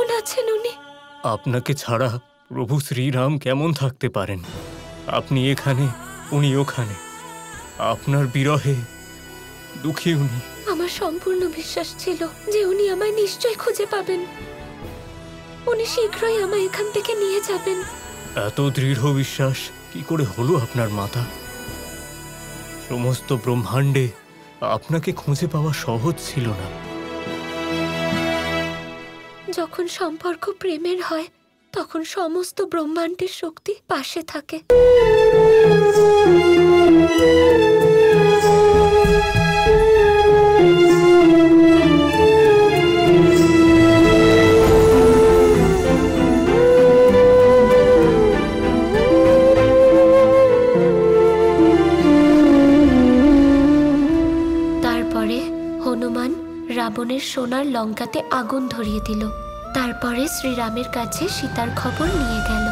কেমন আছেন উনি? আপনাকে ছাড়া প্রভু শ্রীরাম কেমন থাকতে পারেন? আপনি এখানে, উনি ওখানে। আপনার বিরহে দুঃখী উনি। আমার সম্পূর্ণ বিশ্বাস ছিল যে উনি আমায় নিশ্চয়ই খুঁজে পাবেন। উনি শীঘ্রই আমায় এখান থেকে নিয়ে যাবেন। এত দৃঢ় বিশ্বাস কি করে হলো আপনার মাতা? সমস্ত ব্রহ্মাণ্ডে আপনাকে খুঁজে পাওয়া সহজ ছিল না। যখন সম্পর্ক প্রেমের হয় তখন সমস্ত ব্রহ্মাণ্ডের শক্তি পাশে থাকে। তারপরে হনুমান রাবণের সোনার লঙ্কাতে আগুন ধরিয়ে দিল। তারপরে শ্রীরামের কাছে সীতার খবর নিয়ে গেল।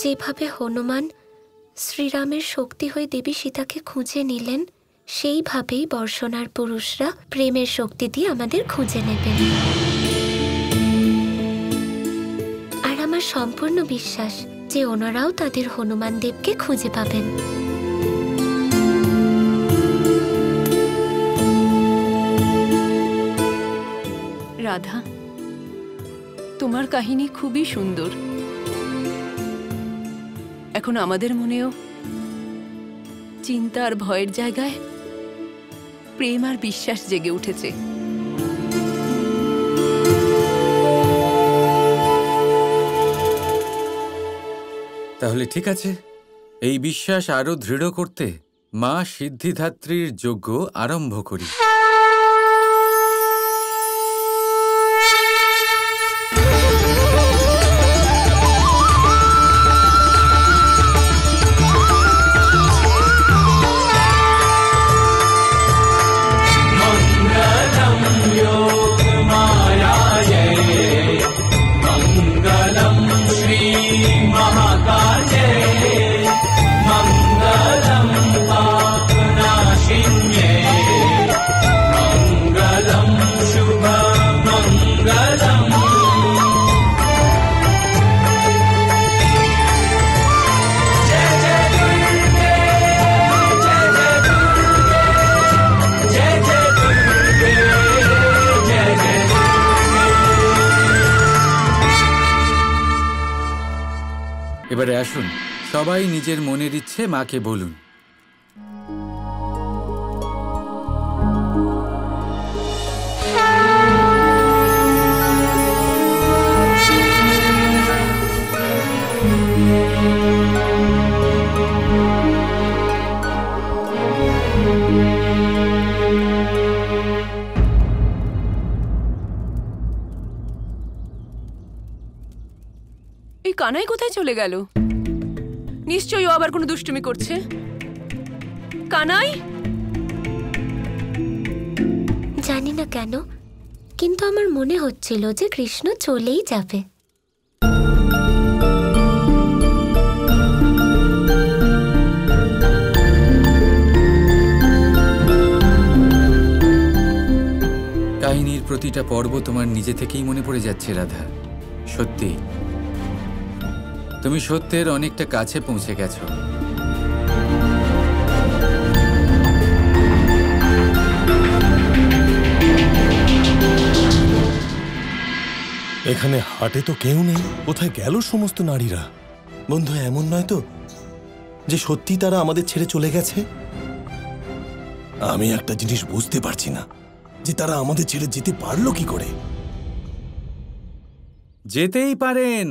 যেভাবে হনুমান শ্রীরামের শক্তি হয়ে দেবী সীতাকে খুঁজে নিলেন, সেইভাবেই বর্ষণার পুরুষরা প্রেমের শক্তি দিয়ে আমাদের খুঁজে নেবেন। আর আমার সম্পূর্ণ বিশ্বাস যে ওনারাও তাদের হনুমান দেবকে খুঁজে পাবেন। রাধা, তোমার কাহিনী খুবই সুন্দর। এখন আমাদের মনেও চিন্তা আর ভয়ের জায়গায় প্রেম আর বিশ্বাস জেগে উঠেছে। তাহলে ঠিক আছে, এই বিশ্বাস আরো দৃঢ় করতে মা সিদ্ধিদাত্রীর যজ্ঞ আরম্ভ করি। এবারে আসুন, সবাই নিজের মনের ইচ্ছে মাকে বলুন। এই কানাই কোথায় চলে গেল? নিশ্চয়ই ও আবার কোনো দুষ্টুমি করছে। কানাই, জানি না কেন, কিন্তু আমার মনে হচ্ছিল যে কৃষ্ণ চলেই যাবে। কাহিনীর প্রতিটা পর্ব তোমার নিজে থেকেই মনে পড়ে যাচ্ছে রাধা। সত্যি, তুমি সত্যের অনেকটা কাছে পৌঁছে গেছো। এখানে হাটে তো কেউ নেই, কোথায় গেল সমস্ত নারীরা? বন্ধু, এমন নয় তো যে সত্যি তারা আমাদের ছেড়ে চলে গেছে? আমি একটা জিনিস বুঝতে পারছি না, যে তারা আমাদের ছেড়ে যেতে পারলো কি করে? যেতেই পারেন।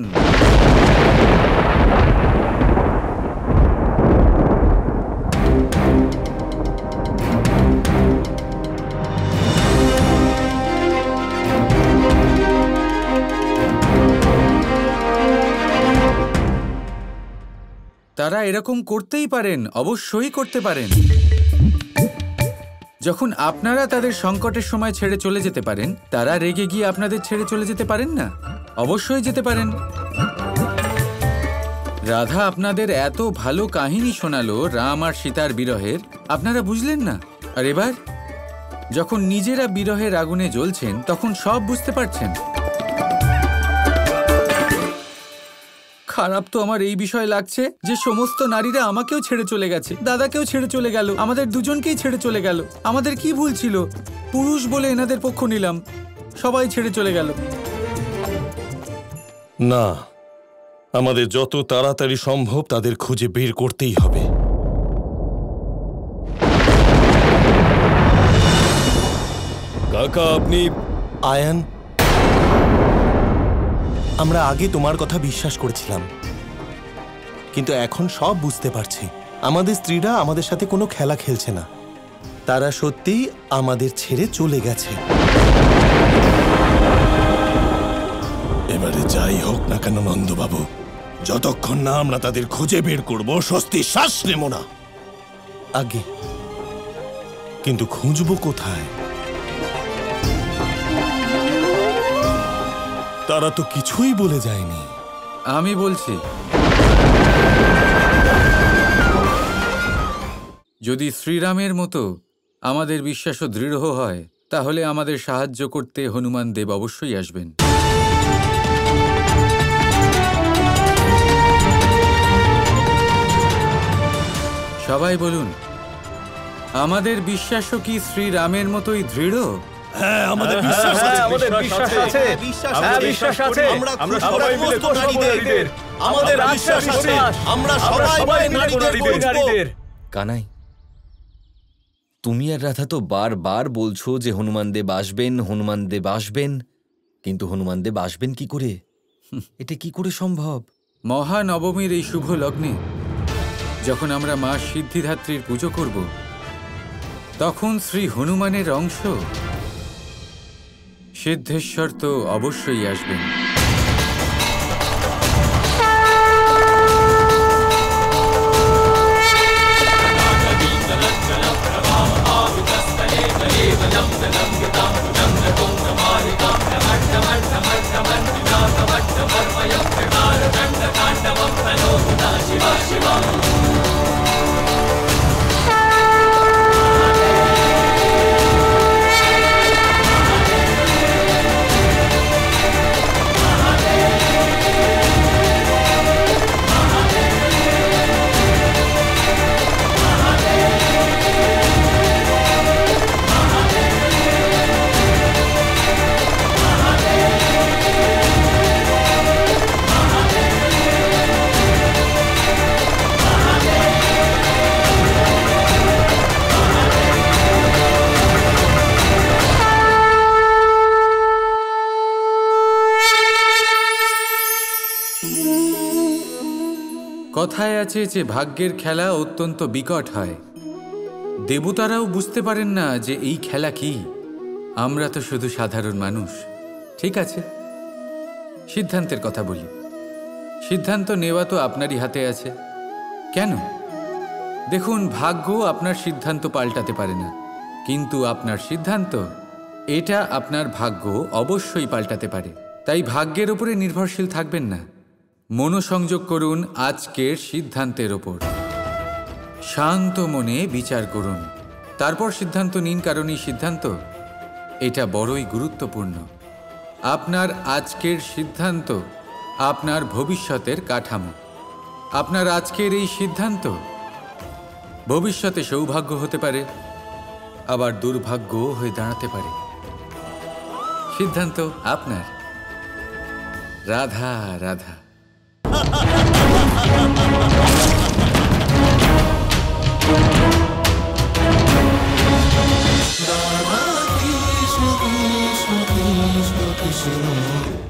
তারা এরকম করতেই পারেন, অবশ্যই করতে পারেন। যখন আপনারা তাদের সংকটের সময় ছেড়ে চলে যেতে পারেন, তারা রেগে গিয়ে আপনাদের ছেড়ে চলে যেতে পারেন না? অবশ্যই যেতে পারেন। রাধা আপনাদের এত ভালো কাহিনী শোনালো রাম আর সীতার বিরহের, আপনারা বুঝলেন না? আর এবার যখন নিজেরা বিরহের আগুনে জ্বলছেন, তখন সব বুঝতে পারছেন। খারাপ তো আমার এই বিষয় লাগছে যে সমস্ত নারীরা আমাকেও ছেড়ে চলে গেছে, দাদাকেও ছেড়ে চলে গেল, আমাদের দুজনকেই ছেড়ে চলে গেল। আমাদের কি ভুল ছিল? পুরুষ বলে এনাদের পক্ষ নিলাম, সবাই ছেড়ে চলে গেল। না, আমাদের যত তাড়াতাড়ি সম্ভব তাদের খুঁজে বের করতেই হবে। কাকা, আপনি আয়ান, আমরা আগে তোমার কথা বিশ্বাস করেছিলাম, কিন্তু এখন সব বুঝতে পারছি। আমাদের স্ত্রীরা আমাদের সাথে কোনো খেলা খেলছে না, তারা সত্যিই আমাদের ছেড়ে চলে গেছে। এবারে যাই হোক না কেন নন্দবাবু, যতক্ষণ না আমরা তাদের খুঁজে বের করব স্বস্তির শ্বাস নেব না। আগে কিন্তু খুঁজবো কোথায়? তারা তো কিছুই বলে যায়নি। আমি বলছি, যদি শ্রীরামের মতো আমাদের বিশ্বাসও দৃঢ় হয়, তাহলে আমাদের সাহায্য করতে হনুমান দেব অবশ্যই আসবেন। সবাই বলুন, আমাদের বিশ্বাসও কি শ্রীরামের মতোই দৃঢ়? হ্যাঁ, আমাদের বিশ্বাস আছে, আমাদের বিশ্বাস আছে, বিশ্বাস আছে। আমরা সবাই মিলে নারীদের, আমাদের বিশ্বাস আছে, আমরা সবাই নারীদের বলবো। কানাই, তুমি আর রাধা তো বারবার বলছো যে হনুমান দেব আসবেন, হনুমান দেব আসবেন, কিন্তু হনুমান দেব আসবেন কি করে? এটা কি করে সম্ভব? মহানবমীর এই শুভ লগ্নে যখন আমরা মা সিদ্ধিদাত্রীর পুজো করব, তখন শ্রী হনুমানের অংশ সিদ্ধেশ্বর তো অবশ্যই আসবেন। কথায় আছে যে ভাগ্যের খেলা অত্যন্ত বিকট হয়। দেবতারাও বুঝতে পারেন না যে এই খেলা কি। আমরা তো শুধু সাধারণ মানুষ। ঠিক আছে, সিদ্ধান্তের কথা বলি। সিদ্ধান্ত নেওয়া তো আপনারই হাতে আছে। কেন? দেখুন, ভাগ্য আপনার সিদ্ধান্ত পাল্টাতে পারে না, কিন্তু আপনার সিদ্ধান্ত, এটা আপনার ভাগ্য অবশ্যই পাল্টাতে পারে। তাই ভাগ্যের উপরে নির্ভরশীল থাকবেন না। মনোসংযোগ করুন আজকের সিদ্ধান্তের ওপর। শান্ত মনে বিচার করুন, তারপর সিদ্ধান্ত নিন, কারণ এই সিদ্ধান্ত এটা বড়ই গুরুত্বপূর্ণ। আপনার আজকের সিদ্ধান্ত আপনার ভবিষ্যতের কাঠামো। আপনার আজকের এই সিদ্ধান্ত ভবিষ্যতে সৌভাগ্য হতে পারে, আবার দুর্ভাগ্য হয়ে দাঁড়াতে পারে। সিদ্ধান্ত আপনার। Radha Radha. Krishna Krishna Krishna Krishna